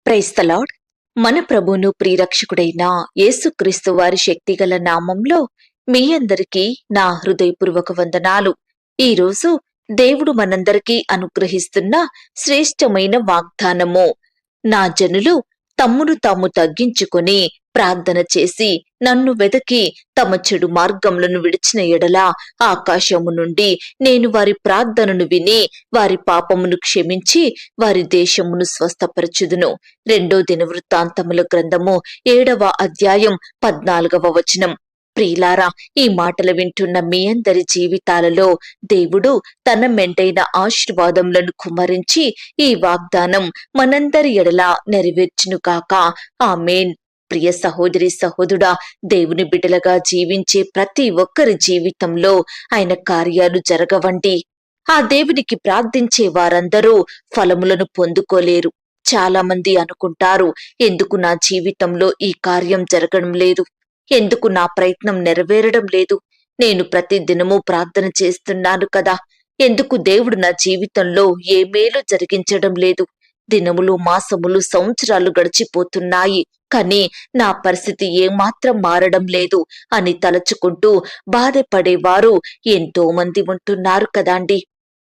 Praise the lord. మన ప్రభువును ప్రియరక్షకుడైన యేసుక్రీస్తు వారి శక్తిగల నామంలో మీ అందరికీ నా హృదయపూర్వక వందనాలు. ఈరోజు దేవుడు మనందరికీ అనుగ్రహిస్తున్న శ్రేష్టమైన వాగ్దానము, నా జనులు తమ్మును తాము తగ్గించుకొని ప్రార్థన చేసి నన్ను వెదకి తమ చెడు మార్గములను విడిచిన ఎడల ఆకాశము నుండి నేను వారి ప్రార్థనను విని వారి పాపమును క్షమించి వారి దేశమును స్వస్థపరచుదును. 2 దినవృత్తాంతముల గ్రంథము 7వ అధ్యాయం 14వ వచనం. ప్రియులారా, ఈ మాటలు వింటున్న మీ అందరి జీవితాలలో దేవుడు తన మెంటైన ఆశీర్వాదములను కుమ్మరించి ఈ వాగ్దానం మనందరి ఎడల నెరవేర్చును కాక. ఆమేన్. ప్రియ సహోదరి సహోదరుడా, దేవుని బిడ్డలుగా జీవించే ప్రతి ఒక్కరి జీవితంలో ఆయన కార్యాలు జరగవండి. ఆ దేవునికి ప్రార్థించే వారందరూ ఫలములను పొందుకోలేరు. చాలా మంది అనుకుంటారు, ఎందుకు నా జీవితంలో ఈ కార్యం జరగడం లేదు, ఎందుకు నా ప్రయత్నం నెరవేరడం లేదు, నేను ప్రతి దినము ప్రార్థన చేస్తున్నాను కదా, ఎందుకు దేవుడు నా జీవితంలో ఏ మేలు జరిగించడం లేదు, దినములు మాసములు సంవత్సరాలు గడిచిపోతున్నాయి, కానీ నా పరిస్థితి ఏమాత్రం మారడం లేదు అని తలచుకుంటూ బాధపడేవారు ఎంతో మంది ఉంటున్నారు కదాండి.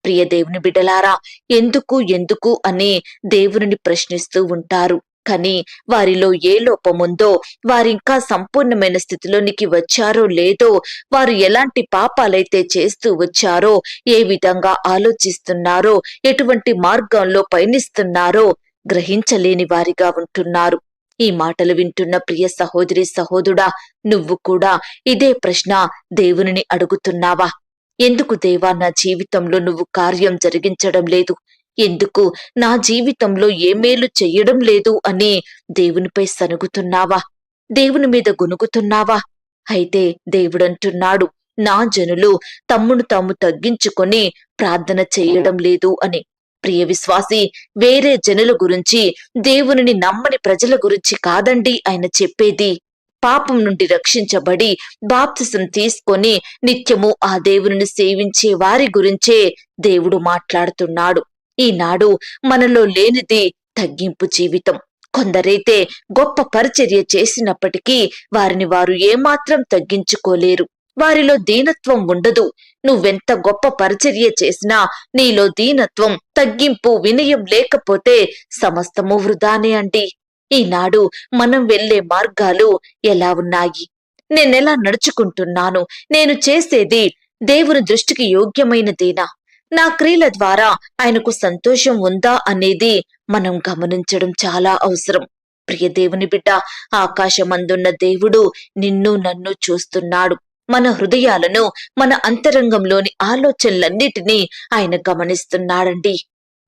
ప్రియ దేవుని బిడ్డలారా, ఎందుకు ఎందుకు అని దేవుని ప్రశ్నిస్తూ ఉంటారు. కానీ వారిలో ఏ లోపముందో, వారింకా సంపూర్ణమైన స్థితిలోనికి వచ్చారో లేదో, వారు ఎలాంటి పాపాలైతే చేస్తూ వచ్చారో, ఏ విధంగా ఆలోచిస్తున్నారో, ఎటువంటి మార్గంలో పయనిస్తున్నారో గ్రహించలేని వారిగా ఉంటున్నారు. ఈ మాటలు వింటున్న ప్రియ సహోదరి సహోదరుడా, నువ్వు కూడా ఇదే ప్రశ్న దేవునిని అడుగుతున్నావా? ఎందుకు దేవా నా జీవితంలో నువ్వు కార్యం జరిగించడం లేదు, ఎందుకు నా జీవితంలో ఏ మేలు చెయ్యడం లేదు అని దేవునిపై సనుగుతున్నావా? దేవుని మీద గొనుగుతున్నావా? అయితే దేవుడంటున్నాడు, నా జనులు తమ్మును తాము తగ్గించుకొని ప్రార్థన చేయడం లేదు అని. ప్రియ విశ్వాసి, వేరే జనుల గురించి, దేవునిని నమ్మని ప్రజల గురించి కాదండి ఆయన చెప్పేది. పాపం నుండి రక్షించబడి బాప్తిసం తీసుకొని నిత్యము ఆ దేవునిని సేవించే వారి గురించే దేవుడు మాట్లాడుతున్నాడు. ఈనాడు మనలో లేనిది తగ్గింపు జీవితం. కొందరైతే గొప్ప పరిచర్య చేసినప్పటికీ వారిని వారు ఏమాత్రం తగ్గించుకోలేరు. వారిలో దీనత్వం ఉండదు. నువ్వెంత గొప్ప పరిచర్య చేసినా నీలో దీనత్వం, తగ్గింపు, వినయం లేకపోతే సమస్తము వృధానే అండి. ఈనాడు మనం వెళ్లే మార్గాలు ఎలా ఉన్నాయి? నేనెలా నడుచుకుంటున్నాను? నేను చేసేది దేవుని దృష్టికి యోగ్యమైనదేనా? నా క్రియల ద్వారా ఆయనకు సంతోషం ఉందా అనేది మనం గమనించడం చాలా అవసరం. ప్రియ దేవుని బిడ్డ, ఆకాశమందున్న దేవుడు నిన్ను నన్ను చూస్తున్నాడు. మన హృదయాలను, మన అంతరంగంలోని ఆలోచనలన్నిటినీ ఆయన గమనిస్తున్నాడండి.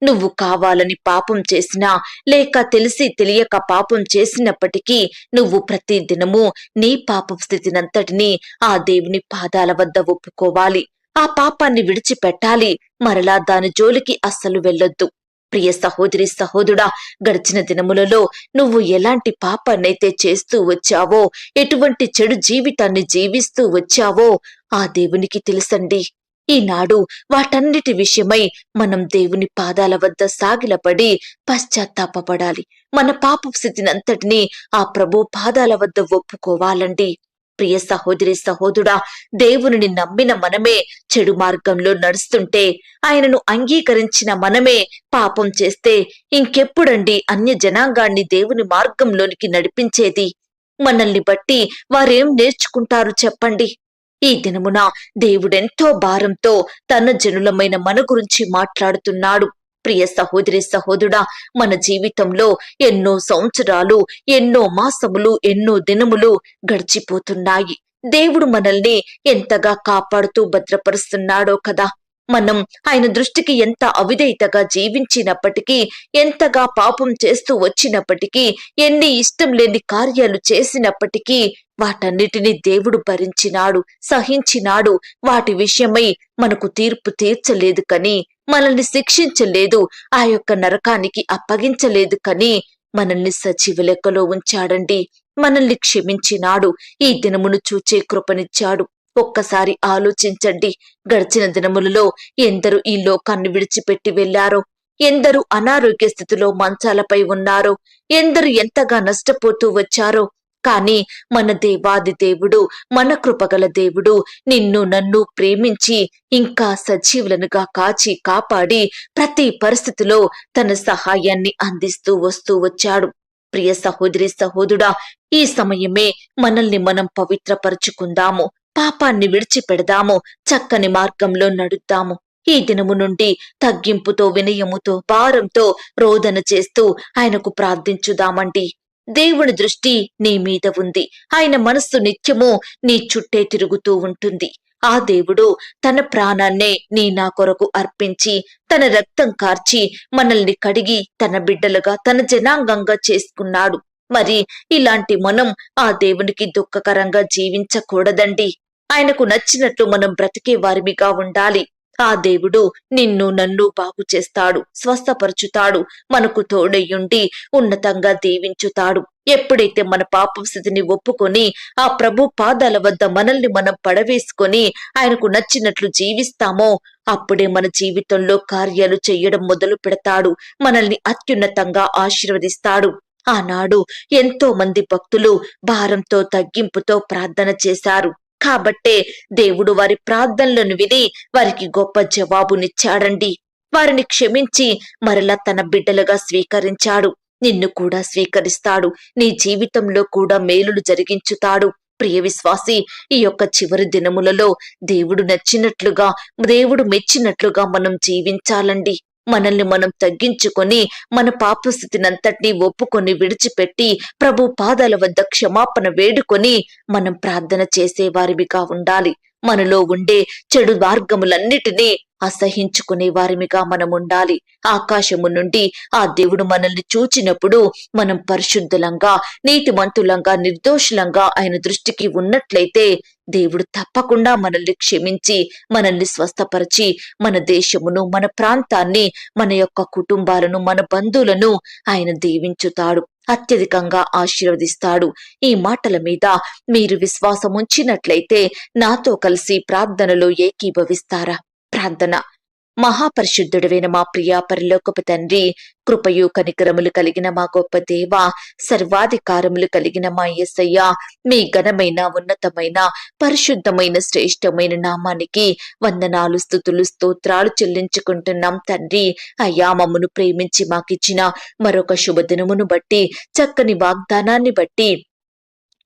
నువ్వు కావాలని పాపం చేసినా, లేక తెలిసి తెలియక పాపం చేసినప్పటికీ నువ్వు ప్రతి దినము నీ పాప స్థితినంతటినీ ఆ దేవుని పాదాల వద్ద ఒప్పుకోవాలి. ఆ పాపాన్ని విడిచిపెట్టాలి. మరలా దాని జోలికి అస్సలు వెళ్ళొద్దు. ప్రియ సహోదరి సహోదరుడా, గడిచిన దినములలో నువ్వు ఎలాంటి పాపాన్నైతే చేస్తూ వచ్చావో, ఎటువంటి చెడు జీవితాన్ని జీవిస్తూ వచ్చావో ఆ దేవునికి తెలుసండి. ఈనాడు వాటన్నిటి విషయమై మనం దేవుని పాదాల వద్ద సాగిలపడి పశ్చాత్తాపపడాలి. మన పాప స్థితినంతటినీ ఆ ప్రభు పాదాల వద్ద ఒప్పుకోవాలండి. ప్రియ సహోదరి సహోదరుడా, దేవునిని నమ్మిన మనమే చెడు మార్గంలో నడుస్తుంటే, ఆయనను అంగీకరించిన మనమే పాపం చేస్తే ఇంకెప్పుడండి అన్య జనాంగాన్ని దేవుని మార్గంలోనికి నడిపించేది? మనల్ని బట్టి వారేం నేర్చుకుంటారు చెప్పండి? ఈ దినమున దేవుడెంతో భారంతో తన జనులమైన మన గురించి మాట్లాడుతున్నాడు. ప్రియ సహోదరి సహోదరుడా, మన జీవితంలో ఎన్నో సంవత్సరాలు, ఎన్నో మాసములు, ఎన్నో దినములు గడిచిపోతున్నాయి. దేవుడు మనల్ని ఎంతగా కాపాడుతూ భద్రపరుస్తున్నాడో కదా. మనం ఆయన దృష్టికి ఎంత అవిధేయతగా జీవించినప్పటికీ, ఎంతగా పాపం చేస్తూ వచ్చినప్పటికీ, ఎన్ని ఇష్టం లేని కార్యాలు చేసినప్పటికీ వాటన్నిటినీ దేవుడు భరించినాడు, సహించినాడు. వాటి విషయమై మనకు తీర్పు తీర్చలేదు కని, మనల్ని శిక్షించలేదు, ఆ యొక్క నరకానికి అప్పగించలేదు కని మనల్ని సజీవ లెక్కలో ఉంచాడండి. మనల్ని క్షమించినాడు. ఈ దినమును చూచే కృపనిచ్చాడు. ఒక్కసారి ఆలోచించండి. గడిచిన దినములలో ఎందరూ ఈ లోకాన్ని విడిచిపెట్టి వెళ్లారో, ఎందరు అనారోగ్య స్థితిలో మంచాలపై ఉన్నారో, ఎందరు ఎంతగా నష్టపోతూ వచ్చారో, కాని మన దేవాది దేవుడు, మన కృపగల దేవుడు నిన్ను నన్ను ప్రేమించి ఇంకా సజీవులనుగా కాచి కాపాడి ప్రతి పరిస్థితిలో తన సహాయాన్ని అందిస్తూ వస్తూ వచ్చాడు. ప్రియ సహోదరి సహోదరుడా, ఈ సమయమే మనల్ని మనం పవిత్రపరుచుకుందాము, పాపాన్ని విడిచిపెడదాము, చక్కని మార్గంలో నడుద్దాము. ఈ దినము నుండి తగ్గింపుతో, వినయముతో, భారంతో రోదన చేస్తూ ఆయనకు ప్రార్థించుదామండి. దేవుని దృష్టి నీ మీద ఉంది. ఆయన మనస్సు నిత్యము నీ చుట్టే తిరుగుతూ ఉంటుంది. ఆ దేవుడు తన ప్రాణాన్నే నా కొరకు అర్పించి, తన రక్తం కార్చి మనల్ని కడిగి తన బిడ్డలుగా, తన జనాంగంగా చేసుకున్నాడు. మరి ఇలాంటి మనం ఆ దేవునికి దుఃఖకరంగా జీవించకూడదండి. ఆయనకు నచ్చినట్లు మనం బ్రతికే వారిమిగా ఉండాలి. ఆ దేవుడు నిన్ను నన్ను బాగు చేస్తాడు, స్వస్థపరుచుతాడు, మనకు తోడయ్యుండి ఉన్నతంగా దీవించుతాడు. ఎప్పుడైతే మన పాప స్థితిని ఒప్పుకొని ఆ ప్రభు పాదాల వద్ద మనల్ని మనం పడవేసుకొని ఆయనకు నచ్చినట్లు జీవిస్తామో, అప్పుడే మన జీవితంలో కార్యాలు చెయ్యడం మొదలు పెడతాడు. మనల్ని అత్యున్నతంగా ఆశీర్వదిస్తాడు. ఆనాడు ఎంతో మంది భక్తులు భారంతో, తగ్గింపుతో ప్రార్థన చేశారు. కాబట్టే దేవుడు వారి ప్రార్థనలను విని వారికి గొప్ప జవాబునిచ్చాడండి. వారిని క్షమించి మరలా తన బిడ్డలుగా స్వీకరించాడు. నిన్ను కూడా స్వీకరిస్తాడు. నీ జీవితంలో కూడా మేలులు జరిగించుతాడు. ప్రియ విశ్వాసి, ఈ యొక్క చివరి దినములలో దేవుడు నచ్చినట్లుగా, దేవుడు మెచ్చినట్లుగా మనం జీవించాలండి. మనల్ని మనం తగ్గించుకొని మన పాపస్థితినంతటినీ ఒప్పుకొని విడిచిపెట్టి ప్రభు పాదాల వద్ద క్షమాపణ వేడుకొని మనం ప్రార్థన చేసేవారిమిగా ఉండాలి. మనలో ఉండే చెడు మార్గములన్నిటినీ అసహించుకునే వారిమిగా మనం ఉండాలి. ఆకాశము నుండి ఆ దేవుడు మనల్ని చూచినప్పుడు మనం పరిశుద్ధులంగా, నీతిమంతులంగా, నిర్దోషులంగా ఆయన దృష్టికి ఉన్నట్లయితే దేవుడు తప్పకుండా మనల్ని క్షమించి, మనల్ని స్వస్థపరిచి, మన దేశమును, మన ప్రాంతాన్ని, మన యొక్క కుటుంబాలను, మన బంధువులను ఆయన దీవించుతాడు, అత్యధికంగా ఆశీర్వదిస్తాడు. ఈ మాటల మీద మీరు విశ్వాసం ఉంచినట్లయితే నాతో కలిసి ప్రార్థనలో ఏకీభవిస్తారా? ప్రార్థన. మహాపరిశుద్ధుడైన మా ప్రియా పరలోకపు తండ్రి, కృపయు కనికరములు కలిగిన మా గొప్ప దేవ, సర్వాధికారములు కలిగిన మా యేసయ్య, మీ ఘనమైన, ఉన్నతమైన, పరిశుద్ధమైన, శ్రేష్టమైన నామానికి వందనాలు, స్తుతులు, స్తోత్రాలు చెల్లించుకుంటున్నాం తండ్రి. అయ్యా, మమ్మను ప్రేమించి మాకిచ్చిన మరొక శుభదినమును బట్టి, చక్కని వాగ్దానాన్ని బట్టి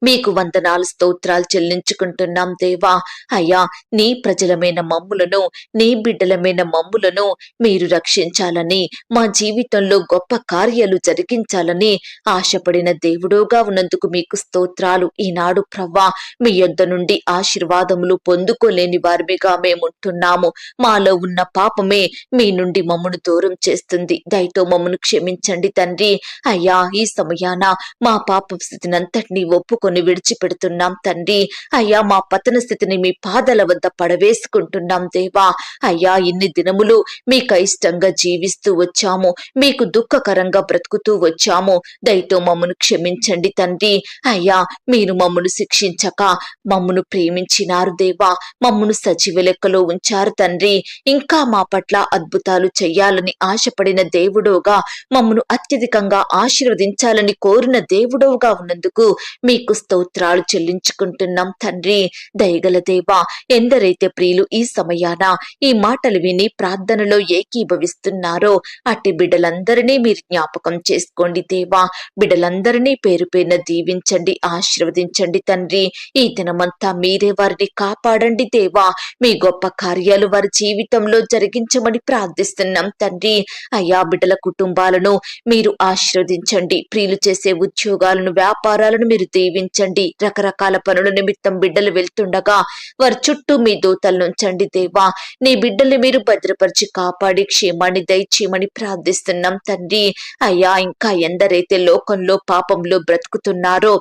మీకు వందనాలు, స్తోత్రాలు చెల్లించుకుంటున్నాం దేవా. అయ్యా, నీ ప్రజలమైన మమ్ములను, నీ బిడ్డలమైన మమ్ములను మీరు రక్షించాలని, మా జీవితంలో గొప్ప కార్యాలు జరిగించాలని ఆశపడిన దేవుడుగా ఉన్నందుకు మీకు స్తోత్రాలు. ఈనాడు ప్రవ్వా, మీ యొద్ద నుండి ఆశీర్వాదములు పొందుకోలేని వారిగా మేముంటున్నాము. మాలో ఉన్న పాపమే మీ నుండి మమ్మను దూరం చేస్తుంది. దయతో మమ్మను క్షమించండి తండ్రి. అయ్యా, ఈ సమయాన మా పాప స్థితినంతటినీ ఒప్పుకొని విడిచిపెడుతున్నాం తండ్రి. అయ్యా, మా పతన స్థితిని మీ పాదాల వద్ద పడవేసుకుంటున్నాం దేవా. అయ్యా, ఇన్ని దినములు మీకు ఇష్టంగా జీవిస్తూ వచ్చాము, మీకు దుఃఖకరంగా బ్రతుకుతూ వచ్చాము. దయతో మమ్మను క్షమించండి తండ్రి. అయ్యా, మీరు మమ్మను శిక్షించక మమ్మను ప్రేమించినారు దేవా, మమ్మను సజీవ లెక్కలో ఉంచారు తండ్రి. ఇంకా మా పట్ల అద్భుతాలు చెయ్యాలని ఆశపడిన దేవుడోగా, మమ్మను అత్యధికంగా ఆశీర్వదించాలని కోరిన దేవుడోగా ఉన్నందుకు మీకు స్తోత్రాలు చెల్లించుకుంటున్నాం తండ్రి. దయగల దేవా, ఎందరైతే ప్రియులు ఈ సమయాన ఈ మాటలు విని ప్రార్థనలో ఏకీభవిస్తున్నారో అట్టి బిడ్డలందరినీ మీరు జ్ఞాపకం చేసుకోండి దేవా. బిడ్డలందరినీ పేరు పేరున దీవించండి, ఆశీర్వదించండి తండ్రి. ఈ దినమంతా మీరే వారిని కాపాడండి దేవా. మీ గొప్ప కార్యాలు వారి జీవితంలో జరిగించమని ప్రార్థిస్తున్నాం తండ్రి. అయ్యా, బిడ్డల కుటుంబాలను మీరు ఆశీర్వదించండి. ప్రియులు చేసే ఉద్యోగాలను, వ్యాపారాలను మీరు దీవించండి. రకరకాల పనుల నిమిత్తం బిడ్డలు వెళ్తుండగా వారి చుట్టూ మీ దూతలను ఉంచండి దేవా. నీ బిడ్డల్ని మీరు భద్రపరిచి కాపాడి క్షేమాన్ని దయచేయమని ప్రార్థిస్తున్నాం తండ్రి. అయ్యా, ఇంకా ఎందరైతే లోకంలో పాపంలో బ్రతుకుతున్నారో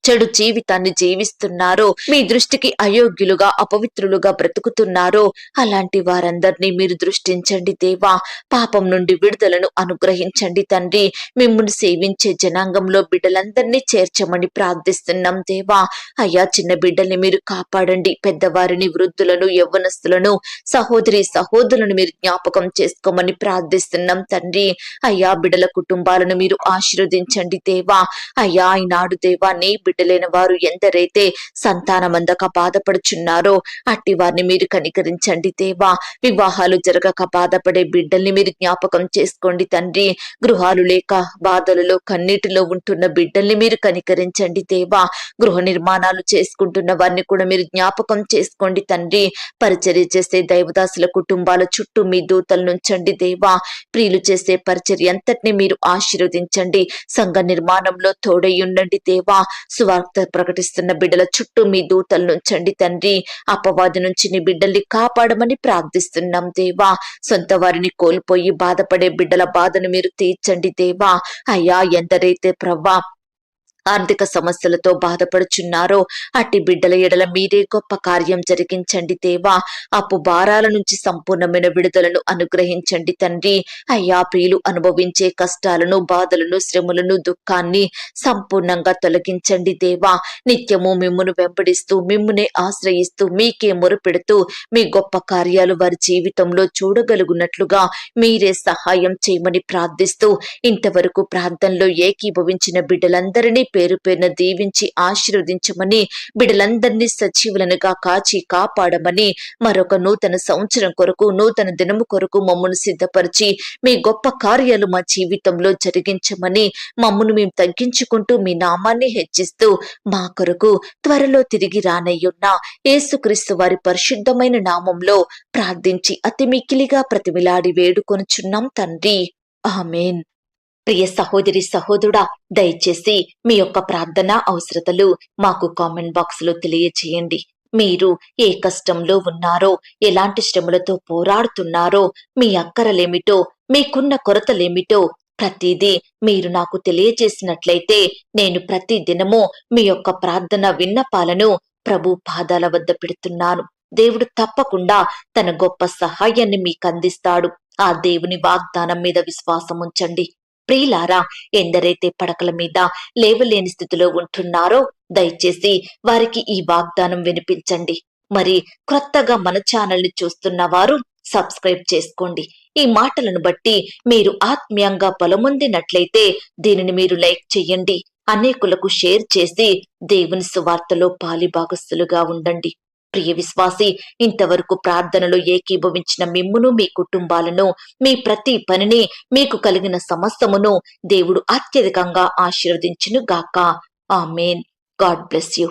చెడు జీవితాన్ని జీవిస్తున్నారో, మీ దృష్టికి అయోగ్యులుగా అపవిత్రులుగా బ్రతుకుతున్నారో అలాంటి వారందరినీ మీరు దృష్టించండి దేవా. పాపం నుండి విడుదలను అనుగ్రహించండి తండ్రి. మిమ్మును సేవించే జనాంగంలో బిడ్డలందరినీ చేర్చమని ప్రార్థిస్తున్నాం దేవా. అయ్యా, చిన్న బిడ్డల్ని మీరు కాపాడండి. పెద్దవారిని, వృద్ధులను, యవ్వనస్తులను, సహోదరులను మీరు జ్ఞాపకం చేసుకోమని ప్రార్థిస్తున్నాం తండ్రి. అయ్యా, బిడ్డల కుటుంబాలను మీరు ఆశీర్వదించండి దేవా. అయ్యా, ఈనాడు దేవా, నీ బిడ్డలైన వారు ఎందరైతే సంతానమందక బాధపడుచున్నారో అట్టి వారిని మీరు కనికరించండి దేవా. వివాహాలు జరగక బాధపడే బిడ్డల్ని మీరు జ్ఞాపకం చేసుకోండి తండ్రి. గృహాలు లేక బాధలలో కన్నీటిలో ఉంటున్న బిడ్డల్ని మీరు కనికరించండి దేవా. గృహ నిర్మాణాలు చేసుకుంటున్న వారిని కూడా మీరు జ్ఞాపకం చేసుకోండి తండ్రి. పరిచర్య చేసే దైవదాసుల కుటుంబాల చుట్టూ మీ దూతలు నుంచండి దేవా. ప్రియులు చేసే పరిచర్య అంతటిని మీరు ఆశీర్వదించండి. సంఘ నిర్మాణంలో తోడై ఉండండి దేవా. సువార్త ప్రకటిస్తున్న బిడ్డల చుట్టూ మీ దూతలు నుంచండి తండ్రి. అపవాది నుంచి నీ బిడ్డల్ని కాపాడమని ప్రార్థిస్తున్నాం దేవా. సొంత వారిని కోల్పోయి బాధపడే బిడ్డల బాధను మీరు తీర్చండి దేవా. అయ్యా, ఎందరైతే ప్రవ్వా ఆర్థిక సమస్యలతో బాధపడుచున్నారో అట్టి బిడ్డల ఎడల మీరే గొప్ప కార్యం జరిగించండి దేవా. అప్పు భారాల నుంచి సంపూర్ణమైన విడుదలను అనుగ్రహించండి తండ్రి. అయ్యా, ప్రియులు అనుభవించే కష్టాలను, బాధలను, శ్రమలను, దుఃఖాన్ని సంపూర్ణంగా తొలగించండి దేవా. నిత్యము మిమ్మును వెంబడిస్తూ, మిమ్మునే ఆశ్రయిస్తూ, మీకే మొరుపెడుతూ మీ గొప్ప కార్యాలు వారి జీవితంలో చూడగలుగునట్లుగా మీరే సహాయం చేయమని ప్రార్థిస్తూ, ఇంతవరకు ప్రార్థనలో ఏకీభవించిన బిడ్డలందరినీ పేరు పేరున దీవించి ఆశీర్వదించమని, బిడ్డలందరినీ సజీవులనుగా కాచి కాపాడమని, మరొక నూతన సంవత్సరం కొరకు, నూతన దినము కొరకు మమ్మను సిద్ధపరిచి మీ గొప్ప కార్యాలు మా జీవితంలో జరిగించమని, మమ్మను మేము తగ్గించుకుంటూ మీ నామాన్ని హెచ్చిస్తూ మా కొరకు త్వరలో తిరిగి రానయ్యున్న యేసుక్రీస్తు వారి పరిశుద్ధమైన నామంలో ప్రార్థించి అతి మిక్కిలిగా ప్రతిమిలాడి వేడుకొనుచున్నాం తండ్రి. ఆమేన్. ప్రియ సహోదరి, సహోదరుడా, దయచేసి మీ యొక్క ప్రార్థన అవసరతలు మాకు కామెంట్ బాక్స్ లో తెలియచేయండి. మీరు ఏ కష్టంలో ఉన్నారో, ఎలాంటి శ్రమలతో పోరాడుతున్నారో, మీ అక్కరలేమిటో, మీకున్న కొరతలేమిటో ప్రతిదీ మీరు నాకు తెలియజేసినట్లయితే నేను ప్రతి దినము మీ యొక్క ప్రార్థన విన్నపాలను ప్రభు పాదాల వద్ద పెడుతున్నాను. దేవుడు తప్పకుండా తన గొప్ప సహాయాన్ని మీకు అందిస్తాడు. ఆ దేవుని వాగ్దానం మీద విశ్వాసం ఉంచండి. ప్రియులారా, ఎందరైతే పడకల మీద లేవలేని స్థితిలో ఉంటున్నారో దయచేసి వారికి ఈ వాగ్దానం వినిపించండి. మరి క్రొత్తగా మన ఛానల్ ని చూస్తున్న వారు సబ్స్క్రైబ్ చేసుకోండి. ఈ మాటలను బట్టి మీరు ఆత్మీయంగా బలమొందినట్లయితే దీనిని మీరు లైక్ చేయండి. అనేకులకు షేర్ చేసి దేవుని సువార్తలో పాలిభాగస్తులుగా ఉండండి. ప్రియ విశ్వాసి, ఇంతవరకు ప్రార్థనలో ఏకీభవించిన మిమ్మును, మీ కుటుంబాలను, మీ ప్రతి పనిని, మీకు కలిగిన సమస్తమును దేవుడు అత్యధికంగా ఆశీర్వదించును గాక. ఆమేన్. God bless you.